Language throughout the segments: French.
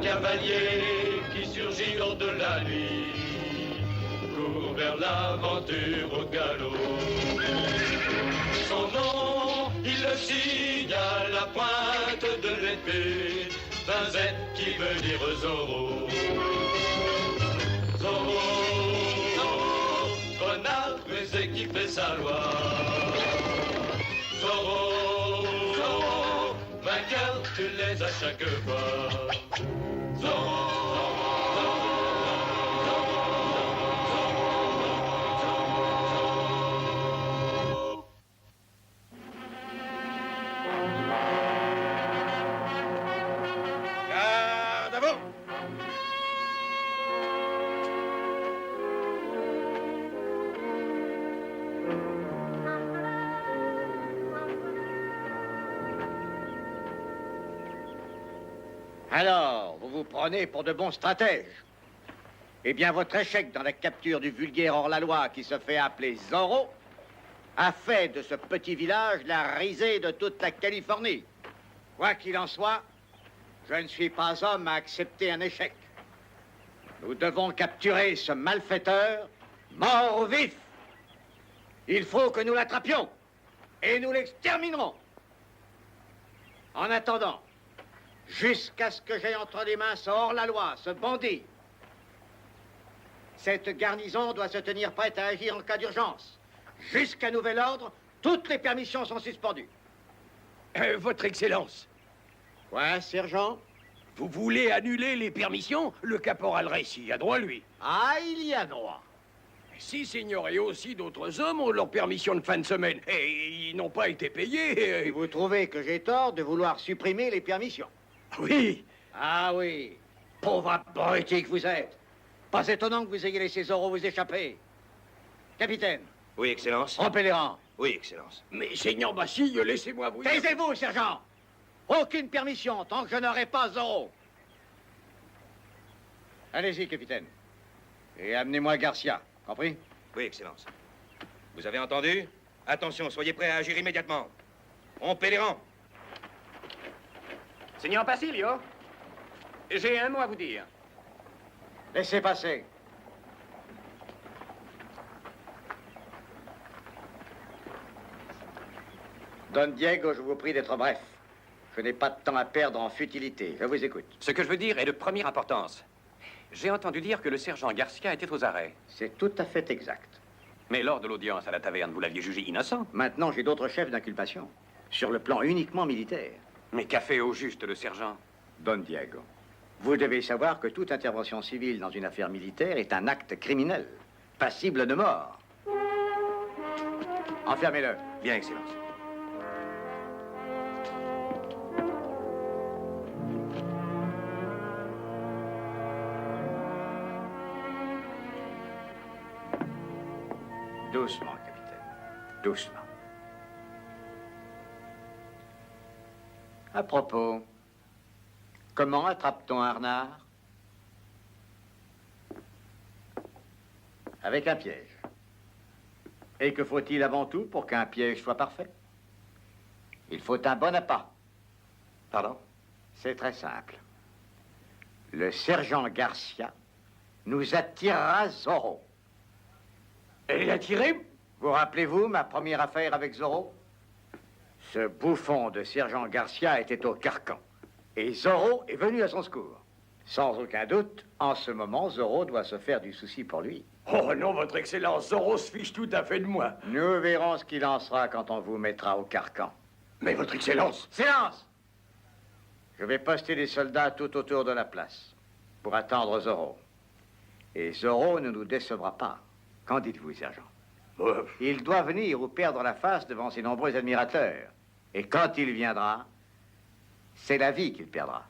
cavalier qui surgit hors de la nuit, court vers l'aventure au galop. Son nom, il le signe à la pointe de l'épée, d'un Z qui veut dire Zorro. Zorro, Zorro, renard rusé qui fait sa loi. Zorro, Zorro, vainqueur, tu les as chaque fois. Zorro. Alors, vous vous prenez pour de bons stratèges. Eh bien, votre échec dans la capture du vulgaire hors-la-loi qui se fait appeler Zorro a fait de ce petit village la risée de toute la Californie. Quoi qu'il en soit, je ne suis pas homme à accepter un échec. Nous devons capturer ce malfaiteur mort ou vif. Il faut que nous l'attrapions et nous l'exterminerons. En attendant, jusqu'à ce que j'aie entre les mains ce hors-la-loi, ce bandit, cette garnison doit se tenir prête à agir en cas d'urgence. Jusqu'à nouvel ordre, toutes les permissions sont suspendues. Votre Excellence. Quoi, sergent? Vous voulez annuler les permissions? Le caporal Récy y a droit, lui. Ah, il y a droit. Si, Seigneur, et aussi d'autres hommes ont leur permission de fin de semaine. Et ils n'ont pas été payés. Et vous trouvez que j'ai tort de vouloir supprimer les permissions? Oui. Ah oui. Pauvre abruti que vous êtes. Pas étonnant que vous ayez laissé Zorro vous échapper. Capitaine. Oui, Excellence. Rompez les rangs. Oui, Excellence. Mais, Seigneur Bastille, laissez-moi vous... Taisez-vous, sergent. Aucune permission tant que je n'aurai pas Zorro. Allez-y, capitaine. Et amenez-moi Garcia. Compris? Oui, Excellence. Vous avez entendu? Attention, soyez prêts à agir immédiatement. Rompez les rangs. Seigneur Basilio, j'ai un mot à vous dire. Laissez passer. Don Diego, je vous prie d'être bref. Je n'ai pas de temps à perdre en futilité. Je vous écoute. Ce que je veux dire est de première importance. J'ai entendu dire que le sergent Garcia était aux arrêts. C'est tout à fait exact. Mais lors de l'audience à la taverne, vous l'aviez jugé innocent. Maintenant, j'ai d'autres chefs d'inculpation. Sur le plan uniquement militaire. Mais qu'a fait au juste le sergent? Don Diego, vous devez savoir que toute intervention civile dans une affaire militaire est un acte criminel, passible de mort. Enfermez-le. Bien, Excellence. Doucement, capitaine. Doucement. À propos, comment attrape-t-on un renard? Avec un piège. Et que faut-il avant tout pour qu'un piège soit parfait? Il faut un bon appât. Pardon? C'est très simple. Le sergent Garcia nous attirera Zorro. Et l'attirer? Vous rappelez-vous ma première affaire avec Zorro? Ce bouffon de sergent Garcia était au carcan. Et Zorro est venu à son secours. Sans aucun doute, en ce moment, Zorro doit se faire du souci pour lui. Oh non, Votre Excellence, Zorro se fiche tout à fait de moi. Nous verrons ce qu'il en sera quand on vous mettra au carcan. Mais Votre Excellence... Silence! Je vais poster des soldats tout autour de la place pour attendre Zorro. Et Zorro ne nous décevra pas. Qu'en dites-vous, sergent? Il doit venir ou perdre la face devant ses nombreux admirateurs. Et quand il viendra, c'est la vie qu'il perdra.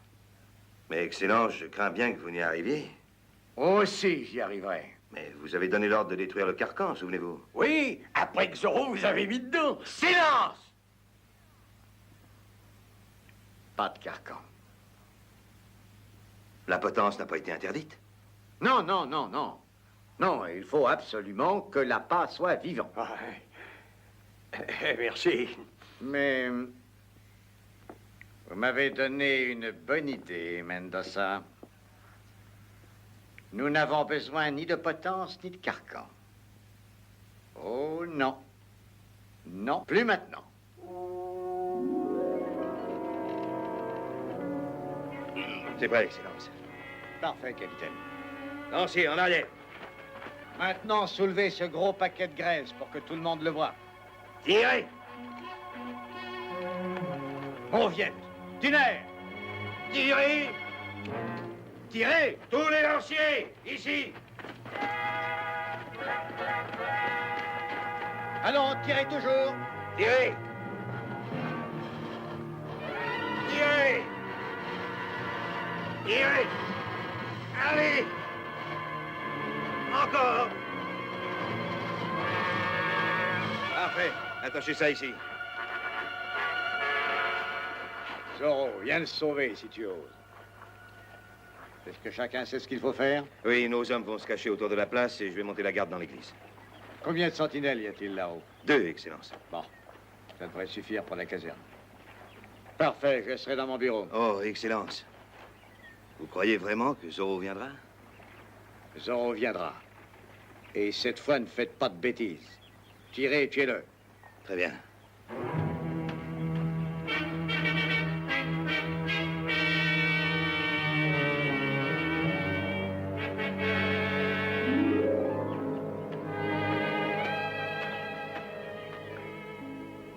Mais, Excellence, je crains bien que vous n'y arriviez. Aussi, j'y arriverai. Mais vous avez donné l'ordre de détruire le carcan, souvenez-vous. Oui, après que Zorro vous avez mis dedans. Silence! Pas de carcan. La potence n'a pas été interdite. Non, non, non, non. Non, il faut absolument que l'appât soit vivant. Ah, merci. Mais vous m'avez donné une bonne idée, Mendoza. Nous n'avons besoin ni de potence ni de carcan. Oh non. Non, plus maintenant. C'est vrai, Excellence. Parfait, capitaine. Lancier, en arrière. Maintenant, soulevez ce gros paquet de graisse pour que tout le monde le voie. Tirez! Mauviette, Tuner, Tirez! tirez! Tous les lanciers, ici! Allons, tirez toujours! Tirez! Tirez! Tirez! Allez! Encore! Parfait. Attachez ça ici. Zorro, viens le sauver si tu oses. Est-ce que chacun sait ce qu'il faut faire? Oui, nos hommes vont se cacher autour de la place et je vais monter la garde dans l'église. Combien de sentinelles y a-t-il là-haut? 2, Excellence. Bon, ça devrait suffire pour la caserne. Parfait, je serai dans mon bureau. Oh, Excellence. Vous croyez vraiment que Zorro viendra? Zorro viendra. Et cette fois, ne faites pas de bêtises. Tirez et tuez-le. Très bien.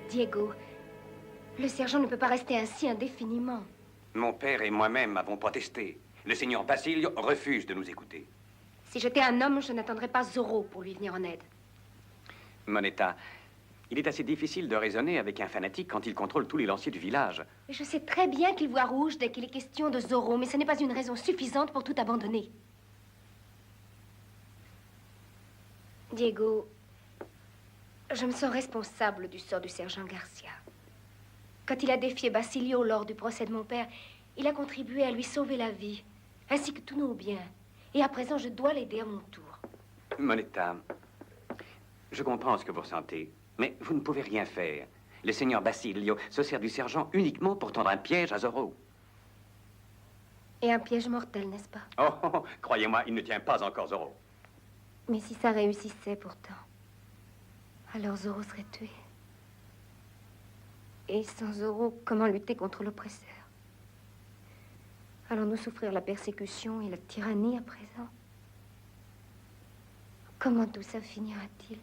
Diego, le sergent ne peut pas rester ainsi indéfiniment. Mon père et moi-même avons protesté. Le seigneur Basilio refuse de nous écouter. Si j'étais un homme, je n'attendrais pas Zorro pour lui venir en aide. Moneta, il est assez difficile de raisonner avec un fanatique quand il contrôle tous les lanciers du village. Et je sais très bien qu'il voit rouge dès qu'il est question de Zorro, mais ce n'est pas une raison suffisante pour tout abandonner. Diego, je me sens responsable du sort du sergent Garcia. Quand il a défié Basilio lors du procès de mon père, il a contribué à lui sauver la vie, ainsi que tous nos biens. Et à présent, je dois l'aider à mon tour. Moneta, je comprends ce que vous ressentez, mais vous ne pouvez rien faire. Le seigneur Basilio se sert du sergent uniquement pour tendre un piège à Zorro. Et un piège mortel, n'est-ce pas? Oh, croyez-moi, il ne tient pas encore Zorro. Mais si ça réussissait pourtant, alors Zorro serait tué. Et sans Zorro, comment lutter contre l'oppresseur? Allons-nous souffrir la persécution et la tyrannie à présent? Comment tout ça finira-t-il?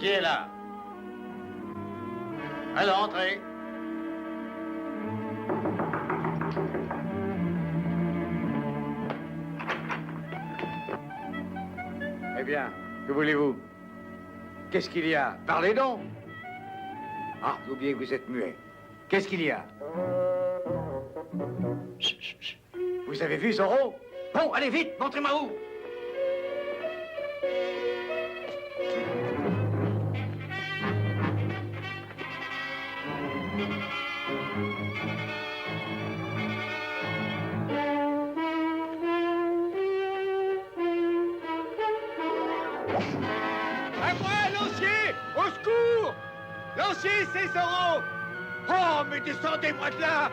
Qui est là? À l'entrée. Eh bien, que voulez-vous? Qu'est-ce qu'il y a? Parlez donc! Ah, j'ai oublié que vous êtes muet. Qu'est-ce qu'il y a? Chut, chut, chut. Vous avez vu Zorro? Bon, allez vite, montrez-moi où! À moi, lancier! Au secours! Lancier, c'est Zorro! Oh, mais descendez-moi de là!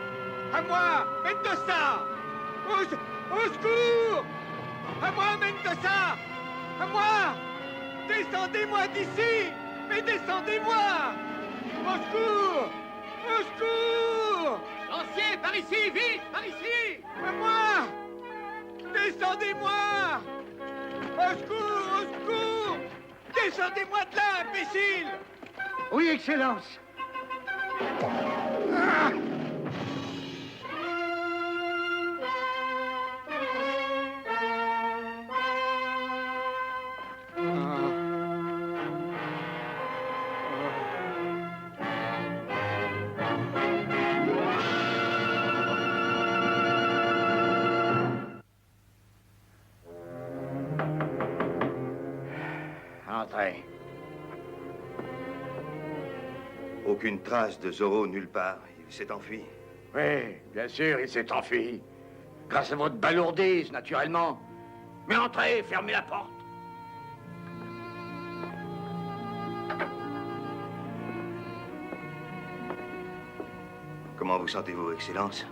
À moi, Mendoza! Au secours! À moi, Mendoza! À moi! Descendez-moi d'ici! Mais descendez-moi! Au secours! Au secours! Lancier, par ici, vite! Par ici! À moi! Descendez-moi! Au secours! Au secours! Descendez-moi de là, imbécile! Oui, Excellence. Ah! Entrez. Aucune trace de Zorro nulle part. Il s'est enfui. Oui, bien sûr, il s'est enfui. Grâce à votre balourdise, naturellement. Mais entrez, fermez la porte. Comment vous sentez-vous, Excellence?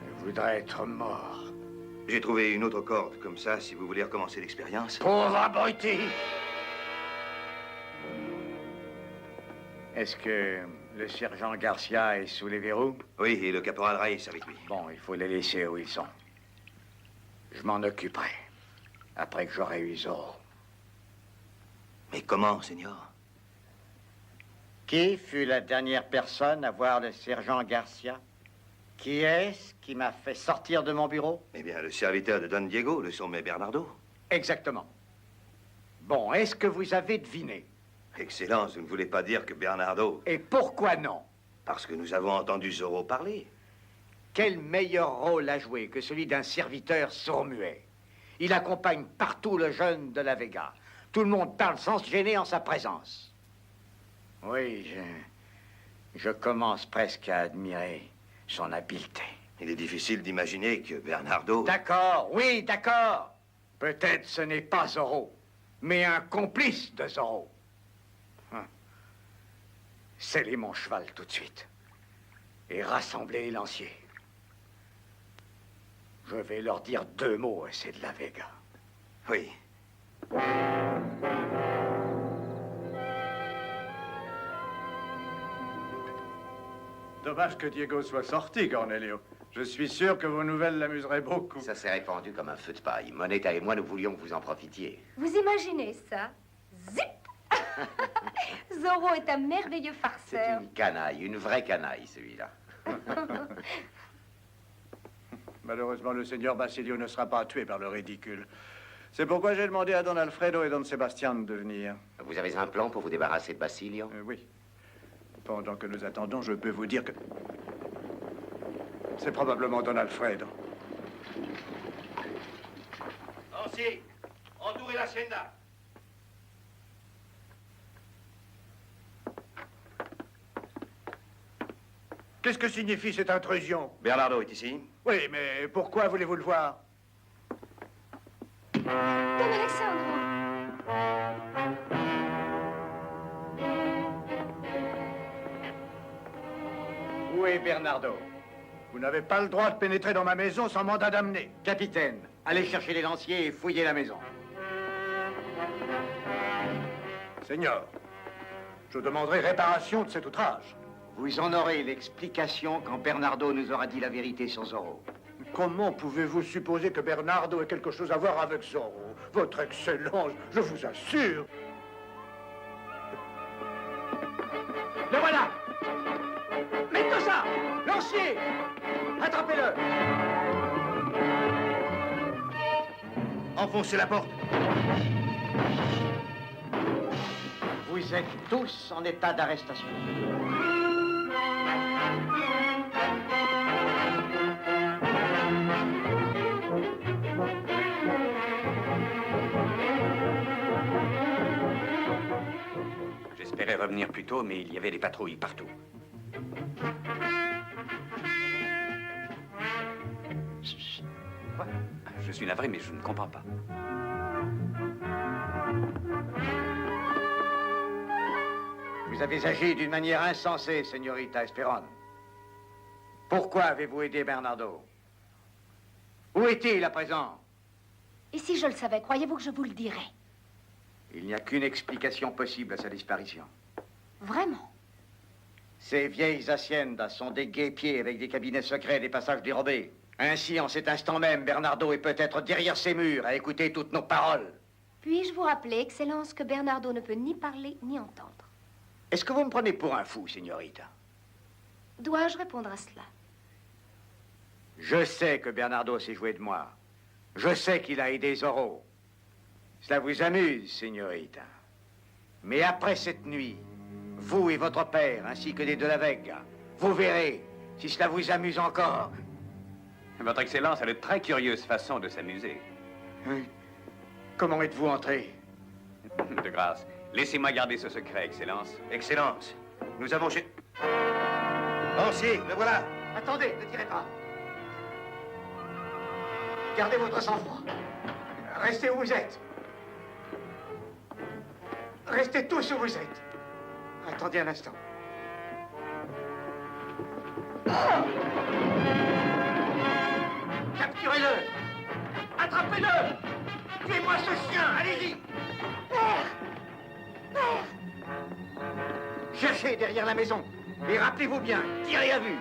Je voudrais être mort. J'ai trouvé une autre corde, comme ça, si vous voulez recommencer l'expérience. Pauvre abruti! Est-ce que le sergent Garcia est sous les verrous? Oui, et le caporal Reyes avec lui. Bon, il faut les laisser où ils sont. Je m'en occuperai, après que j'aurai eu Zorro. Mais comment, Seigneur? Qui fut la dernière personne à voir le sergent Garcia? Qui est-ce qui m'a fait sortir de mon bureau? Eh bien, le serviteur de Don Diego, le sommet Bernardo. Exactement. Bon, est-ce que vous avez deviné? Excellence, vous ne voulez pas dire que Bernardo... Et pourquoi non? Parce que nous avons entendu Zorro parler. Quel meilleur rôle à jouer que celui d'un serviteur sourd-muet? Il accompagne partout le jeune de la Vega. Tout le monde parle sans se gêner en sa présence. Oui, je commence presque à admirer son habileté. Il est difficile d'imaginer que Bernardo... D'accord, oui, d'accord. Peut-être ce n'est pas Zorro, mais un complice de Zorro. Scellez mon cheval tout de suite et rassemblez les lanciers. Je vais leur dire 2 mots et c'est de la Vega. Oui. Dommage que Diego soit sorti, Cornelio. Je suis sûr que vos nouvelles l'amuseraient beaucoup. Ça s'est répandu comme un feu de paille. Moneta et moi, nous voulions que vous en profitiez. Vous imaginez ça? Zip! Zorro est un merveilleux C'est farceur. une canaille, une vraie canaille, celui-là. Malheureusement, le seigneur Basilio ne sera pas tué par le ridicule. C'est pourquoi j'ai demandé à Don Alfredo et Don Sebastian de venir. Vous avez un plan pour vous débarrasser de Basilio? Oui. Pendant que nous attendons, je peux vous dire que... c'est probablement Don Alfredo. Lancier, entourez l'hacienda. Qu'est-ce que signifie cette intrusion? Bernardo est ici. Oui, mais pourquoi voulez-vous le voir? Don Alessandro! Où est Bernardo? Vous n'avez pas le droit de pénétrer dans ma maison sans mandat d'amener. Capitaine, allez chercher les lanciers et fouillez la maison. Seigneur, je demanderai réparation de cet outrage. Vous en aurez l'explication quand Bernardo nous aura dit la vérité sur Zorro. Comment pouvez-vous supposer que Bernardo ait quelque chose à voir avec Zorro? Votre Excellence, je vous assure. Enfoncez la porte. Vous êtes tous en état d'arrestation. J'espérais revenir plus tôt, mais il y avait des patrouilles partout. Chut. Quoi? Je suis navré, mais je ne comprends pas. Vous avez agi d'une manière insensée, Señorita Esperon. Pourquoi avez-vous aidé Bernardo? Où est-il à présent? Et si je le savais, croyez-vous que je vous le dirais? Il n'y a qu'une explication possible à sa disparition. Vraiment? Ces vieilles haciendas sont des guêpiers avec des cabinets secrets et des passages dérobés. Ainsi, en cet instant même, Bernardo est peut-être derrière ces murs à écouter toutes nos paroles. Puis-je vous rappeler, Excellence, que Bernardo ne peut ni parler ni entendre? Est-ce que vous me prenez pour un fou, Señorita? Dois-je répondre à cela? Je sais que Bernardo s'est joué de moi. Je sais qu'il a aidé Zorro. Cela vous amuse, Señorita. Mais après cette nuit, vous et votre père, ainsi que les de la Vega, vous verrez si cela vous amuse encore. Votre Excellence a de très curieuses façons de s'amuser. Oui. Comment êtes-vous entré? De grâce, laissez-moi garder ce secret, Excellence. Excellence, nous avons chez... Lancier, le voilà. Attendez, ne tirez pas. Gardez votre sang-froid. Restez où vous êtes. Restez tous où vous êtes. Attendez un instant. Capturez-le! Attrapez-le! Tuez-moi ce chien, allez-y! Cherchez derrière la maison et rappelez-vous bien, tirez à vue.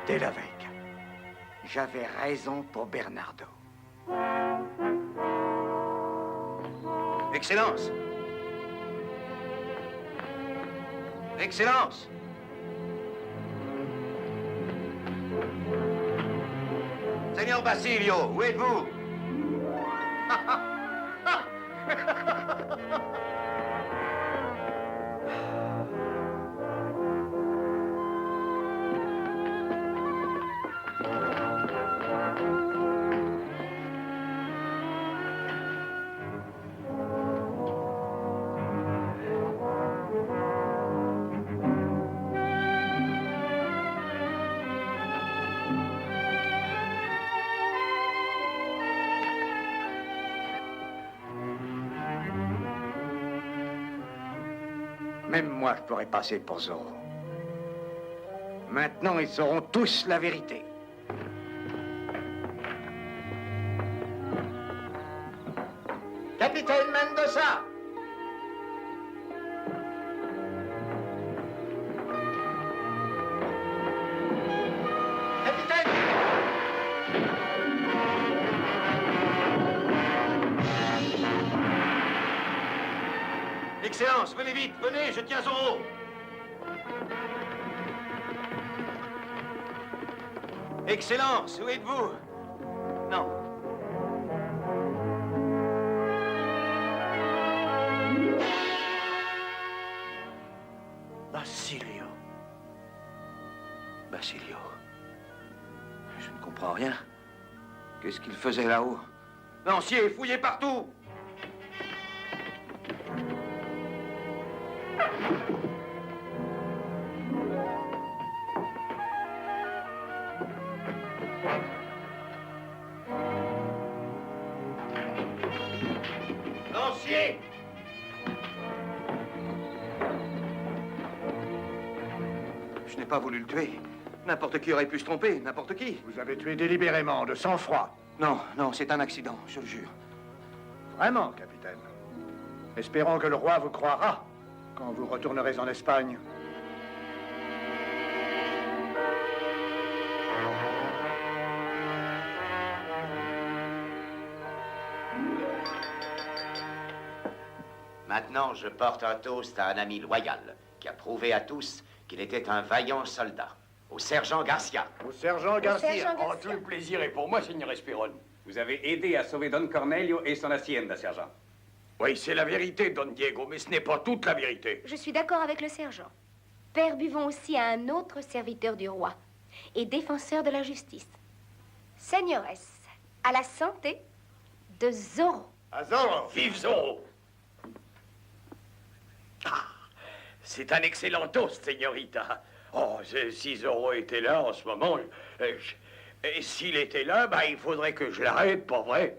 De la Vega. J'avais raison pour Bernardo. Excellence. Excellence. Seigneur Basilio, où êtes-vous? Même moi, je pourrais passer pour Zorro. Maintenant, ils sauront tous la vérité. Capitaine Mendoza! Capitaine! Excellence, venez vite, venez, je tiens Zorro. Excellence, où êtes-vous? Non. Basilio. Basilio. Je ne comprends rien. Qu'est-ce qu'il faisait là-haut? Lancier, fouillez partout! Lancier! Je n'ai pas voulu le tuer. N'importe qui aurait pu se tromper, n'importe qui. Vous avez tué délibérément, de sang-froid. Non, non, c'est un accident, je le jure. Vraiment, capitaine. Espérons que le roi vous croira quand vous retournerez en Espagne. Maintenant, je porte un toast à un ami loyal qui a prouvé à tous qu'il était un vaillant soldat. Au sergent Garcia. Au sergent Garcia. sergent Garcia. Tout le plaisir est pour moi, Signor Esperon. Vous avez aidé à sauver Don Cornelio et son hacienda, sergent. Oui, c'est la vérité, Don Diego, mais ce n'est pas toute la vérité. Je suis d'accord avec le sergent. Père buvons aussi à un autre serviteur du roi et défenseur de la justice. Seigneuresse, à la santé de Zorro. À Zorro. Vive Zorro. Ah, c'est un excellent toast, señorita. Oh, si Zorro était là en ce moment, et s'il était là, bah, il faudrait que je l'arrête, pas vrai?